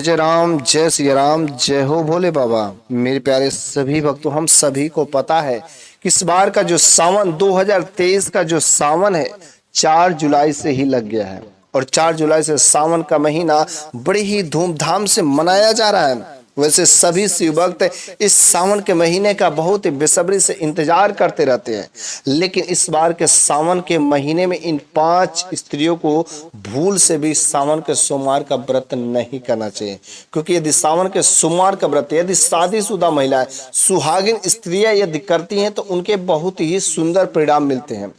जय राम, जय श्री राम, जय हो भोले बाबा। मेरे प्यारे सभी भक्तों, हम सभी को पता है कि इस बार का जो सावन 2023 का जो सावन है 4 जुलाई से ही लग गया है और 4 जुलाई से सावन का महीना बड़ी ही धूमधाम से मनाया जा रहा है। वैसे सभी शिव भक्त इस सावन के महीने का बहुत ही बेसब्री से इंतजार करते रहते हैं, लेकिन इस बार के सावन के महीने में इन 5 स्त्रियों को भूल से भी सावन के सोमवार का व्रत नहीं करना चाहिए। क्योंकि यदि सावन के सोमवार का व्रत यदि शादीशुदा महिलाएं, सुहागिन स्त्रियां यदि करती हैं तो उनके बहुत ही सुंदर परिणाम मिलते हैं।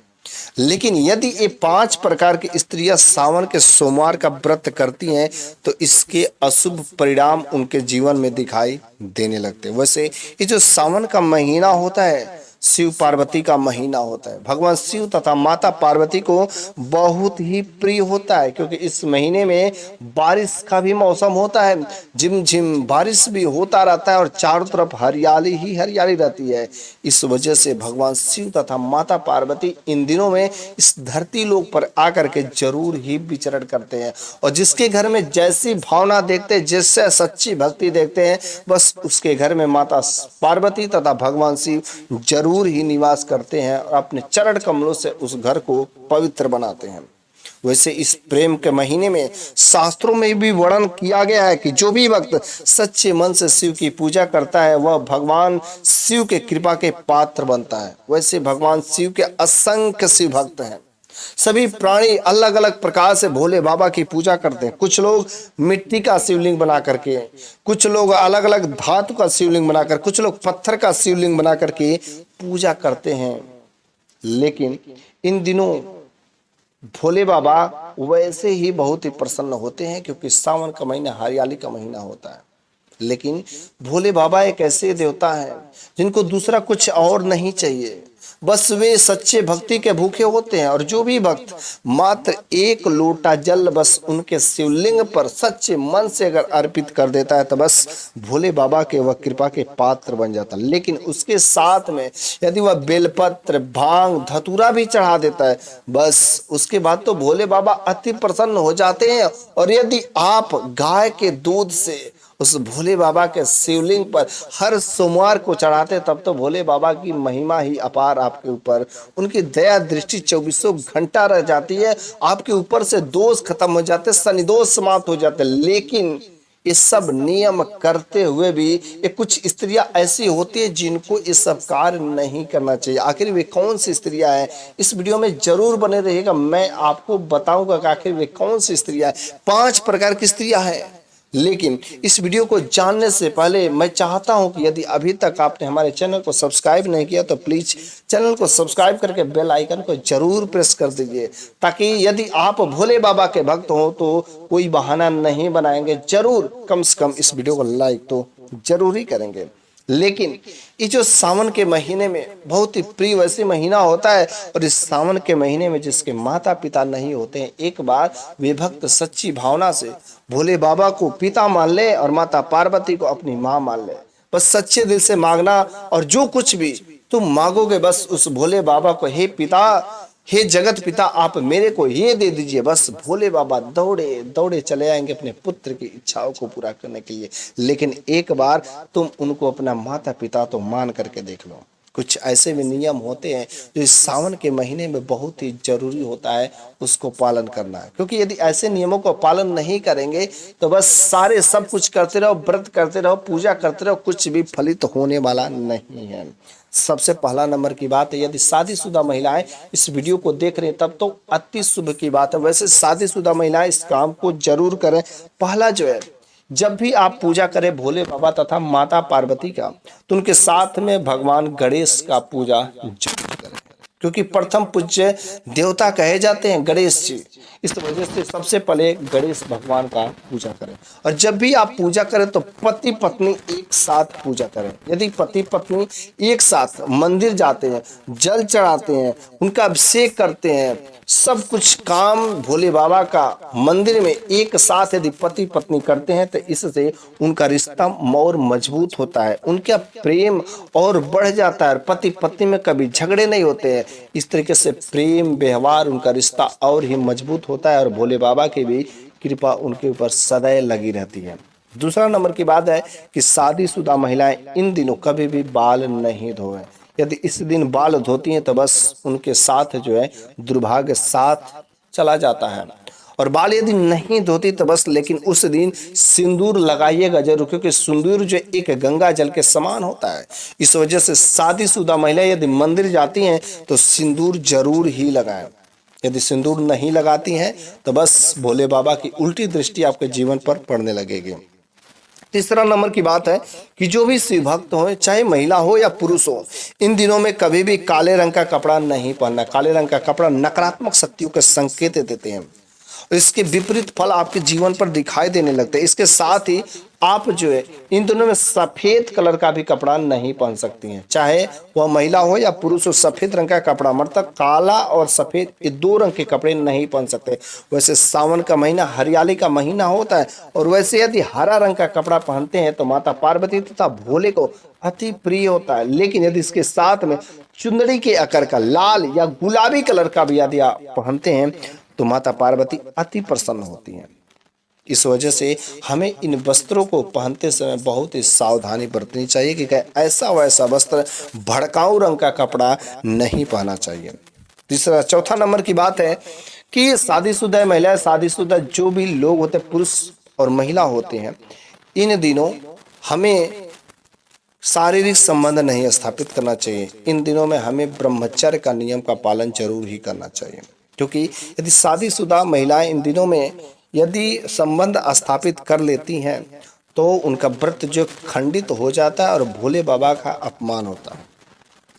लेकिन यदि ये 5 प्रकार की स्त्रियां सावन के सोमवार का व्रत करती हैं तो इसके अशुभ परिणाम उनके जीवन में दिखाई देने लगते हैं। वैसे ये जो सावन का महीना होता है शिव पार्वती का महीना होता है। भगवान शिव तथा माता पार्वती को बहुत ही प्रिय होता है, क्योंकि इस महीने में बारिश का भी मौसम होता है, झिमझिम बारिश भी होता रहता है और चारों तरफ हरियाली ही हरियाली रहती है। इस वजह से भगवान शिव तथा माता पार्वती इन दिनों में इस धरती लोक पर आकर के जरूर ही विचरण करते हैं और जिसके घर में जैसी भावना देखते हैं, जैसे सच्ची भक्ति देखते हैं, बस उसके घर में माता पार्वती तथा भगवान शिव जरूर ही निवास करते हैं और अपने चरण कमलों से उस घर को पवित्र बनाते हैं। वैसे इस प्रेम के महीने में शास्त्रों में भी वर्णन किया गया है कि जो भी भक्त सच्चे मन से शिव की पूजा करता है वह भगवान शिव के कृपा के पात्र बनता है। वैसे भगवान शिव के असंख्य शिव भक्त हैं। सभी प्राणी अलग अलग प्रकार से भोले बाबा की पूजा करते हैं। कुछ लोग मिट्टी का शिवलिंग बना करके, कुछ लोग अलग अलग धातु का शिवलिंग बनाकर, कुछ लोग पत्थर का शिवलिंग बना करके पूजा करते हैं। लेकिन इन दिनों भोले बाबा वैसे ही बहुत ही प्रसन्न होते हैं, क्योंकि सावन का महीना हरियाली का महीना होता है। लेकिन भोले बाबा एक ऐसे देवता हैं जिनको दूसरा कुछ और नहीं चाहिए, बस वे सच्चे भक्ति के भूखे होते हैं। और जो भी भक्त मात्र 1 लोटा जल बस उनके शिवलिंग पर सच्चे मन से अगर अर्पित कर देता है तो बस भोले बाबा के वह कृपा के पात्र बन जाता है। लेकिन उसके साथ में यदि वह बेलपत्र, भांग, धतूरा भी चढ़ा देता है, बस उसके बाद तो भोले बाबा अति प्रसन्न हो जाते हैं। और यदि आप गाय के दूध से उस भोले बाबा के शिवलिंग पर हर सोमवार को चढ़ाते, तब तो भोले बाबा की महिमा ही अपार आपके ऊपर, उनकी दया दृष्टि 24 घंटा रह जाती है। आपके ऊपर से दोष खत्म हो जाते, शनि दोष समाप्त हो जाते। लेकिन ये सब नियम करते हुए भी ये कुछ स्त्रियां ऐसी होती है जिनको ये सब कार्य नहीं करना चाहिए। आखिर वे कौन सी स्त्रियां हैं, इस वीडियो में जरूर बने रहिएगा। मैं आपको बताऊंगा कि आखिर वे कौन सी स्त्रियां हैं। 5 प्रकार की स्त्रियां हैं। लेकिन इस वीडियो को जानने से पहले मैं चाहता हूं कि यदि अभी तक आपने हमारे चैनल को सब्सक्राइब नहीं किया तो प्लीज चैनल को सब्सक्राइब करके बेल आइकन को जरूर प्रेस कर दीजिए, ताकि यदि आप भोले बाबा के भक्त हो तो कोई बहाना नहीं बनाएंगे। जरूर कम से कम इस वीडियो को लाइक तो जरूर ही करेंगे। लेकिन ये जो सावन के महीने में बहुत ही प्रिय वैसे महीना होता है, और इस सावन के महीने में जिसके माता पिता नहीं होते हैं, एक बार वे भक्त सच्ची भावना से भोले बाबा को पिता मान ले और माता पार्वती को अपनी माँ मान ले। बस सच्चे दिल से मांगना, और जो कुछ भी तुम मांगोगे बस उस भोले बाबा को, हे पिता, हे जगत पिता, आप मेरे को ये दे दीजिए। बस भोले बाबा दौड़े दौड़े चले आएंगे अपने पुत्र की इच्छाओं को पूरा करने के लिए। लेकिन एक बार तुम उनको अपना माता पिता तो मान करके देख लो। कुछ ऐसे भी नियम होते हैं जो इस सावन के महीने में बहुत ही जरूरी होता है उसको पालन करना है। क्योंकि यदि ऐसे नियमों को पालन नहीं करेंगे तो बस सारे सब कुछ करते रहो, व्रत करते रहो, पूजा करते रहो, कुछ भी फलित होने वाला नहीं है। सबसे पहला नंबर की बात है, यदि शादीशुदा महिलाएं इस वीडियो को देख रहे हैं तब तो अति शुभ की बात है। वैसे शादीशुदा महिलाएं इस काम को जरूर करें। पहला जो है, जब भी आप पूजा करें भोले बाबा तथा माता पार्वती का, तो उनके साथ में भगवान गणेश का पूजा जरूर करें, क्योंकि प्रथम पूज्य देवता कहे जाते हैं गणेश जी। इस वजह से सबसे पहले गणेश भगवान का पूजा करें। और जब भी आप पूजा करें तो पति पत्नी एक साथ पूजा करें। यदि पति पत्नी एक साथ मंदिर जाते हैं, जल चढ़ाते हैं, उनका अभिषेक करते हैं, सब कुछ काम भोले बाबा का मंदिर में एक साथ यदि पति पत्नी करते हैं तो इससे उनका रिश्ता और मजबूत होता है, उनका प्रेम और बढ़ जाता है। पति पत्नी में कभी झगड़े नहीं होते हैं। इस तरीके से प्रेम व्यवहार उनका रिश्ता और ही मजबूत होता है और भोले बाबा की भी कृपा उनके ऊपर सदैव लगी रहती है। दूसरा नंबर की बात है कि शादीशुदा महिलाएं इन दिनों कभी भी बाल नहीं धोएं। यदि इस दिन बाल धोती हैं तो बस उनके साथ जो है दुर्भाग्य साथ चला जाता है। और बाल यदि नहीं धोती तो बस, लेकिन उस दिन सिंदूर लगाइएगा जरूर, क्योंकि सिंदूर जो एक गंगा जल के समान होता है। इस वजह से शादीशुदा महिलाएं यदि मंदिर जाती हैं तो सिंदूर जरूर ही लगाएं। यदि सिंदूर नहीं लगाती हैं तो बस भोले बाबा की उल्टी दृष्टि आपके जीवन पर पड़ने लगेगी। तीसरा नंबर की बात है कि जो भी शिव भक्त हो, चाहे महिला हो या पुरुष हो, इन दिनों में कभी भी काले रंग का कपड़ा नहीं पहनना। काले रंग का कपड़ा नकारात्मक शक्तियों के संकेत देते हैं, इसके विपरीत फल आपके जीवन पर दिखाई देने लगते हैं। इसके साथ ही आप जो है इन दोनों में सफेद कलर का भी कपड़ा नहीं पहन सकती हैं, चाहे वह महिला हो या पुरुष हो। सफेद रंग का कपड़ा मतलब काला और सफेद, ये दो रंग के कपड़े नहीं पहन सकते। वैसे सावन का महीना हरियाली का महीना होता है, और वैसे यदि हरा रंग का कपड़ा पहनते हैं तो माता पार्वती तथा भोले को अति प्रिय होता है। लेकिन यदि इसके साथ में चुंदड़ी के आकार का लाल या गुलाबी कलर का भी यदि आप पहनते हैं तो माता पार्वती अति प्रसन्न होती हैं। इस वजह से हमें इन वस्त्रों को पहनते समय बहुत ही सावधानी बरतनी चाहिए कि ऐसा वैसा वस्त्र भड़काऊ रंग का कपड़ा नहीं पहनना चाहिए। चौथा नंबर की बात है कि शादीशुदा महिलाएं, शादीशुदा जो भी लोग होते हैं, पुरुष और महिला होते हैं, इन दिनों हमें शारीरिक संबंध नहीं स्थापित करना चाहिए। इन दिनों में हमें ब्रह्मचर्य का नियम का पालन जरूर ही करना चाहिए, क्योंकि यदि शादीशुदा महिलाएं इन दिनों में यदि संबंध स्थापित कर लेती हैं तो उनका व्रत जो खंडित हो जाता है और भोले बाबा का अपमान होता है।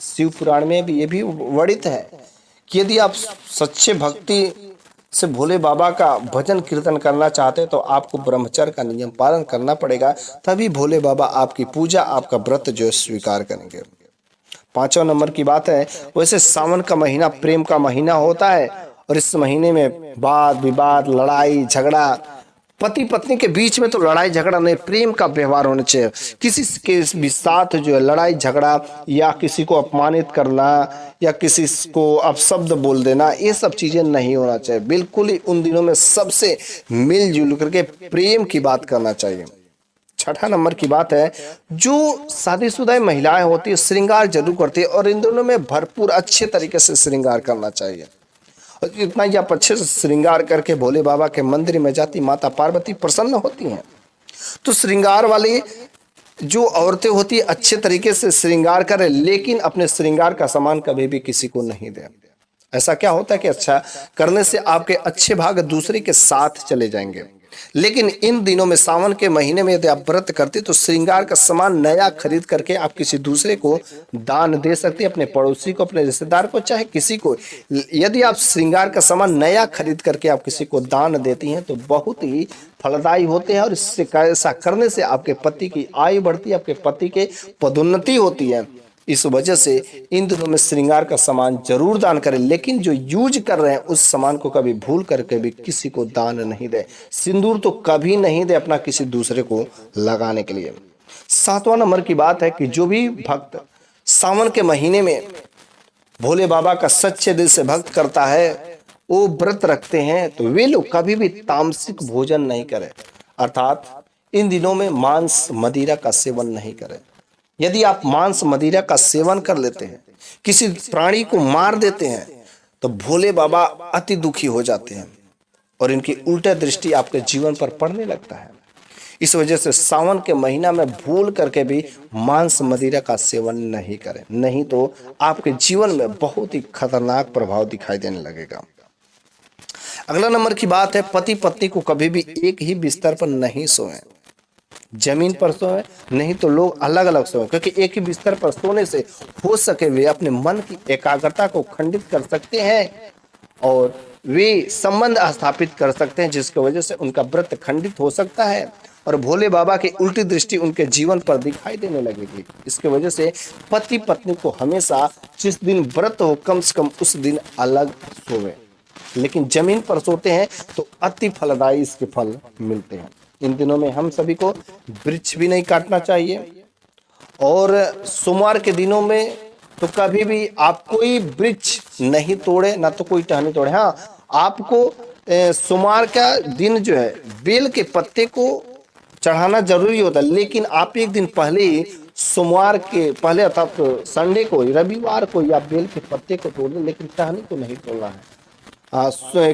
शिव पुराण में भी ये भी वर्णित है कि यदि आप सच्चे भक्ति से भोले बाबा का भजन कीर्तन करना चाहते हैं तो आपको ब्रह्मचर्य का नियम पालन करना पड़ेगा, तभी भोले बाबा आपकी पूजा, आपका व्रत जो स्वीकार करेंगे। पांचवा नंबर की बात है, वैसे सावन का महीना प्रेम का महीना होता है, और इस महीने में वाद विवाद, लड़ाई झगड़ा, पति पत्नी के बीच में तो लड़ाई झगड़ा नहीं, प्रेम का व्यवहार होना चाहिए। किसी के भी साथ जो है लड़ाई झगड़ा या किसी को अपमानित करना या किसी को अपशब्द बोल देना, ये सब चीजें नहीं होना चाहिए। बिल्कुल ही उन दिनों में सबसे मिलजुल करके प्रेम की बात करना चाहिए। छठा नंबर की बात है, जो शादीशुदा महिलाएं होती है श्रृंगार जरूर करती है, और इन दोनों में भरपूर अच्छे तरीके से श्रृंगार करना चाहिए। और इतना ही आप अच्छे से श्रृंगार करके भोले बाबा के मंदिर में जाती, माता पार्वती प्रसन्न होती हैं। तो श्रृंगार वाली जो औरतें होती है अच्छे तरीके से श्रृंगार करें, लेकिन अपने श्रृंगार का सामान कभी भी किसी को नहीं दें। ऐसा क्या होता है कि अच्छा करने से आपके अच्छे भाग दूसरे के साथ चले जाएंगे। लेकिन इन दिनों में सावन के महीने में यदि आप व्रत करते तो श्रृंगार का सामान नया खरीद करके आप किसी दूसरे को दान दे सकते हैं, अपने पड़ोसी को, अपने रिश्तेदार को, चाहे किसी को। यदि आप श्रृंगार का सामान नया खरीद करके आप किसी को दान देती हैं तो बहुत ही फलदायी होते हैं, और इससे ऐसा करने से आपके पति की आयु बढ़ती है, आपके पति के पदोन्नति होती है। इस वजह से इन दिनों में श्रृंगार का सामान जरूर दान करें, लेकिन जो यूज कर रहे हैं उस सामान को कभी भूल करके भी किसी को दान नहीं दे। सिंदूर तो कभी नहीं दे अपना किसी दूसरे को लगाने के लिए। सातवां नंबर की बात है कि जो भी भक्त सावन के महीने में भोले बाबा का सच्चे दिल से भक्त करता है, वो व्रत रखते हैं, तो वे लोग कभी भी तामसिक भोजन नहीं करें, अर्थात इन दिनों में मांस मदिरा का सेवन नहीं करें। यदि आप मांस मदिरा का सेवन कर लेते हैं, किसी प्राणी को मार देते हैं, तो भोले बाबा अति दुखी हो जाते हैं और इनकी उल्टा दृष्टि आपके जीवन पर पड़ने लगता है। इस वजह से सावन के महीना में भूल करके भी मांस मदिरा का सेवन नहीं करें, नहीं तो आपके जीवन में बहुत ही खतरनाक प्रभाव दिखाई देने लगेगा। अगला नंबर की बात है, पति पत्नी को कभी भी एक ही बिस्तर पर नहीं सोएं। जमीन पर सोए, नहीं तो लोग अलग अलग सोए, क्योंकि एक ही बिस्तर पर सोने से हो सके वे अपने मन की एकाग्रता को खंडित कर सकते हैं और वे संबंध स्थापित कर सकते हैं, जिसकी वजह से उनका व्रत खंडित हो सकता है और भोले बाबा की उल्टी दृष्टि उनके जीवन पर दिखाई देने लगेगी। इसके वजह से पति पत्नी को हमेशा जिस दिन व्रत हो कम से कम उस दिन अलग सोए, लेकिन जमीन पर सोते हैं तो अति फलदायी इसके फल मिलते हैं। इन दिनों में हम सभी को वृक्ष भी नहीं काटना चाहिए, और सोमवार के दिनों में तो कभी भी आप कोई वृक्ष नहीं तोड़े, ना तो कोई टहनी तोड़े। हाँ, आपको सोमवार का दिन जो है बेल के पत्ते को चढ़ाना जरूरी होता है, लेकिन आप एक दिन पहले ही सोमवार के पहले अर्थात संडे को, रविवार को या बेल के पत्ते को तोड़ दें, लेकिन टहनी को नहीं तोड़ना है।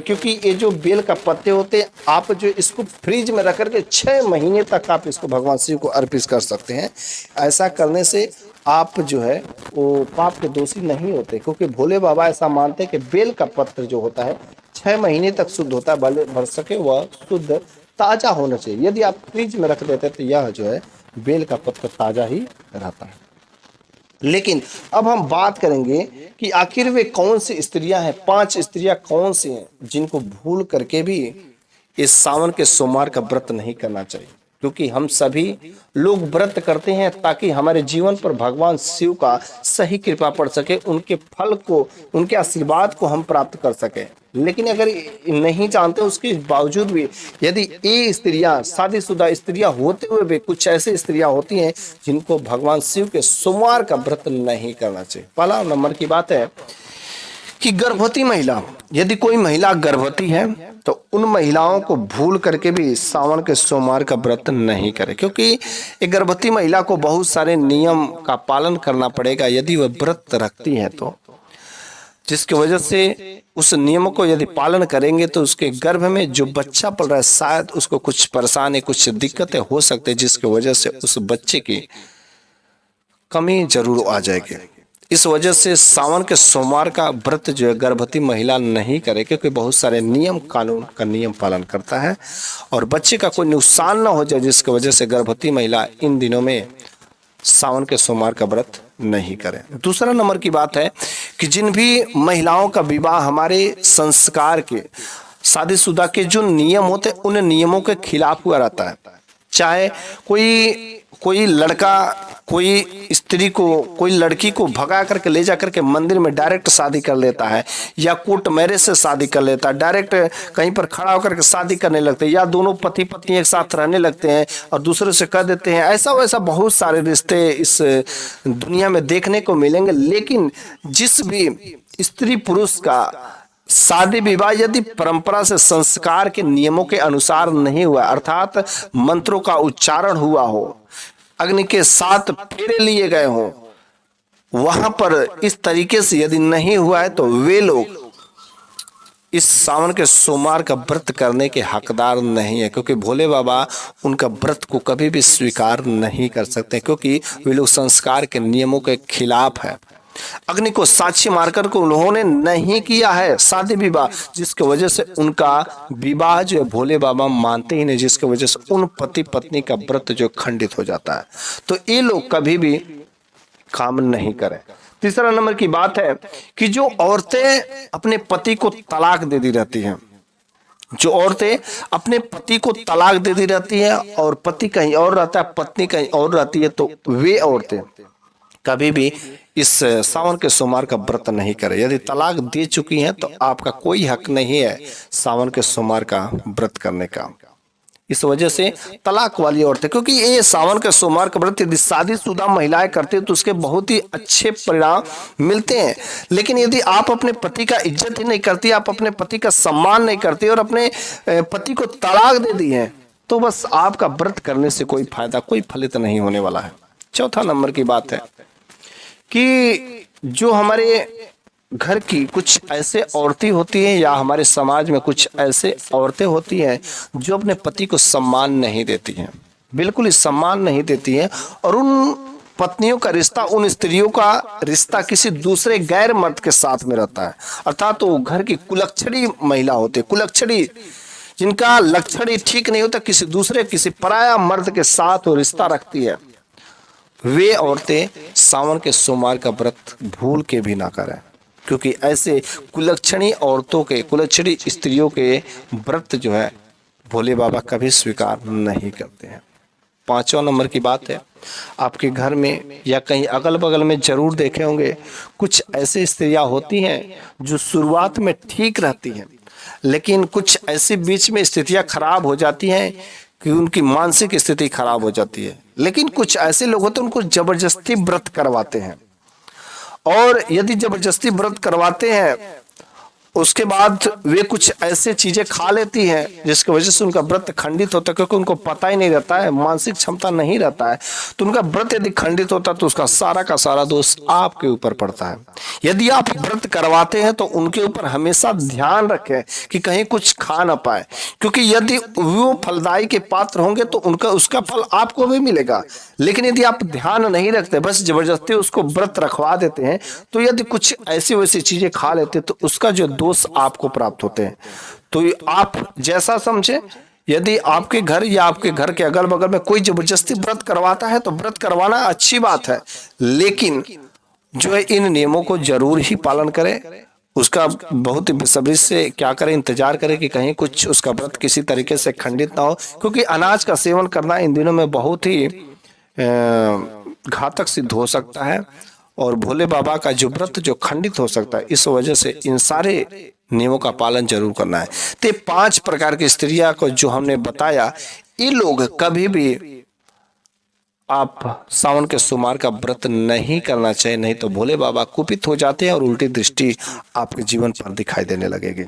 क्योंकि ये जो बेल का पत्ते होते हैं, आप जो इसको फ्रिज में रख करके 6 महीने तक आप इसको भगवान शिव को अर्पित कर सकते हैं। ऐसा करने से आप जो है वो पाप के दोषी नहीं होते, क्योंकि भोले बाबा ऐसा मानते हैं कि बेल का पत्र जो होता है 6 महीने तक शुद्ध होता है, भले भर सके वह शुद्ध ताजा होना चाहिए। यदि आप फ्रिज में रख देते तो यह जो है बेल का पत्र ताजा ही रहता है। लेकिन अब हम बात करेंगे कि आखिर वे कौन सी स्त्रियां हैं, 5 स्त्रियां कौन सी हैं जिनको भूल करके भी इस सावन के सोमवार का व्रत नहीं करना चाहिए। क्योंकि हम सभी लोग व्रत करते हैं ताकि हमारे जीवन पर भगवान शिव का सही कृपा पड़ सके, उनके फल को, उनके आशीर्वाद को हम प्राप्त कर सके। लेकिन अगर नहीं जानते उसके बावजूद भी यदि ये स्त्रियां, शादीशुदा स्त्रियां होते हुए भी कुछ ऐसी स्त्रियां होती हैं जिनको भगवान शिव के सोमवार का व्रत नहीं करना चाहिए। पहला नंबर की बात है कि गर्भवती महिला, यदि कोई महिला गर्भवती है तो उन महिलाओं को भूल करके भी सावन के सोमवार का व्रत नहीं करे, क्योंकि एक गर्भवती महिला को बहुत सारे नियम का पालन करना पड़ेगा यदि वह व्रत रखती है तो, जिसकी वजह से उस नियम को यदि पालन करेंगे तो उसके गर्भ में जो बच्चा पल रहा है शायद उसको कुछ परेशानी, कुछ दिक्कतें हो सकते हैं, जिसकी वजह से उस बच्चे की कमी जरूर आ जाएगी। इस वजह से सावन के सोमवार का व्रत जो है गर्भवती महिला नहीं करे, क्योंकि बहुत सारे नियम कानून का नियम पालन करता है और बच्चे का कोई नुकसान ना हो जाए, जिसकी वजह से गर्भवती महिला इन दिनों में सावन के सोमवार का व्रत नहीं करे। दूसरा नंबर की बात है कि जिन भी महिलाओं का विवाह हमारे संस्कार के, शादीशुदा के जो नियम होते हैं उन नियमों के खिलाफ हुआ रहता है, चाहे कोई लड़का कोई स्त्री को, कोई लड़की को भगा करके ले जा करके मंदिर में डायरेक्ट शादी कर लेता है, या कोर्ट मैरिज से शादी कर लेता है, डायरेक्ट कहीं पर खड़ा होकर के शादी करने लगते हैं, या दोनों पति पत्नी एक साथ रहने लगते हैं और दूसरे से कर देते हैं। ऐसा वैसा बहुत सारे रिश्ते इस दुनिया में देखने को मिलेंगे। लेकिन जिस भी स्त्री पुरुष का शादी विवाह यदि परंपरा से, संस्कार के नियमों के अनुसार नहीं हुआ, अर्थात मंत्रों का उच्चारण हुआ हो, अग्नि के 7 फेरे लिए गए हों, वहां पर इस तरीके से यदि नहीं हुआ है तो वे लोग इस सावन के सोमवार का व्रत करने के हकदार नहीं है, क्योंकि भोले बाबा उनका व्रत को कभी भी स्वीकार नहीं कर सकते, क्योंकि वे लोग संस्कार के नियमों के खिलाफ है। अग्नि को साक्षी मारकर को उन्होंने नहीं किया है शादी विवाह, जिसके वजह से उनका विवाह जो है भोले बाबा मानते ही नहीं, जिसके वजह से उन पति पत्नी का व्रत जो खंडित हो जाता है। तो ये लोग कभी भी काम नहीं करें। तीसरा नंबर की बात है कि जो औरतें अपने पति को तलाक दे दी रहती हैं, जो औरतें अपने पति को तलाक दे दी रहती हैं और पति कहीं और रहता है, पत्नी कहीं और रहती है, तो वे औरतें कभी भी इस सावन के सोमवार का व्रत नहीं करे। यदि तलाक दे चुकी हैं तो आपका कोई हक नहीं है सावन के सोमवार का व्रत करने का। इस वजह से तलाक वाली औरतें, क्योंकि ये सावन के सोमवार का व्रत यदि शादीशुदा महिलाएं करती हैं तो उसके बहुत ही अच्छे परिणाम मिलते हैं। लेकिन यदि आप अपने पति का इज्जत ही नहीं करती, आप अपने पति का सम्मान नहीं करती और अपने पति को तलाक दे दी है, तो बस आपका व्रत करने से कोई फायदा, कोई फलित नहीं होने वाला है। चौथा नंबर की बात है कि जो हमारे घर की कुछ ऐसे औरतें होती हैं या हमारे समाज में कुछ ऐसे औरतें होती हैं जो अपने पति को सम्मान नहीं देती हैं, बिल्कुल ही सम्मान नहीं देती हैं, और उन पत्नियों का रिश्ता, उन स्त्रियों का रिश्ता किसी दूसरे गैर मर्द के साथ में रहता है। अर्थात वो घर की कुलक्षणी महिला होती है, कुलक्षणी, जिनका लक्षण ही ठीक नहीं होता, किसी दूसरे, किसी पराया मर्द के साथ वो रिश्ता रखती है। वे औरतें सावन के सोमवार का व्रत भूल के भी ना करें, क्योंकि ऐसे कुलक्षणी औरतों के, कुलक्षणी स्त्रियों के व्रत जो है भोले बाबा कभी स्वीकार नहीं करते हैं। पांचवा नंबर की बात है, आपके घर में या कहीं अगल बगल में जरूर देखे होंगे कुछ ऐसी स्त्रियां होती हैं जो शुरुआत में ठीक रहती हैं, लेकिन कुछ ऐसी बीच में स्थितियां खराब हो जाती हैं कि उनकी मानसिक स्थिति खराब हो जाती है। लेकिन कुछ ऐसे लोग होते हैं उनको जबरदस्ती व्रत करवाते हैं, और यदि जबरदस्ती व्रत करवाते हैं उसके बाद वे कुछ ऐसे चीजें खा लेती हैं जिसकी वजह से उनका व्रत खंडित होता है, क्योंकि उनको पता ही नहीं रहता है, मानसिक क्षमता नहीं रहता है। तो उनका व्रत यदि खंडित होता है तो उसका सारा का सारा दोष आपके ऊपर पड़ता है। यदि आप व्रत करवाते हैं तो उनके ऊपर हमेशा ध्यान रखें कि कहीं कुछ खा ना पाए, क्योंकि यदि वो फलदायी के पात्र होंगे तो उनका उसका फल आपको भी मिलेगा। लेकिन यदि आप ध्यान नहीं रखते, बस जबरदस्ती उसको व्रत रखवा देते हैं, तो यदि कुछ ऐसी वैसी चीजें खा लेते तो उसका जो दोष आपको प्राप्त होते हैं। तो आप जैसा समझे, यदि आपके घर या आपके घर के अगल बगल में कोई जबरदस्ती व्रत करवाता है तो व्रत करवाना अच्छी बात है, लेकिन जो है इन नियमों को जरूर ही पालन करें। उसका बहुत ही बेसब्री से क्या करें, इंतजार करें कि कहीं कुछ उसका व्रत किसी तरीके से खंडित ना हो, क्योंकि अनाज का सेवन करना इन दिनों में बहुत ही घातक सिद्ध हो सकता है और भोले बाबा का जो व्रत जो खंडित हो सकता है। इस वजह से इन सारे नियमों का पालन जरूर करना है। तो 5 प्रकार की स्त्रियां को जो हमने बताया, ये लोग कभी भी आप सावन के सोमवार का व्रत नहीं करना चाहिए, नहीं तो भोले बाबा कुपित हो जाते हैं और उल्टी दृष्टि आपके जीवन पर दिखाई देने लगेगी।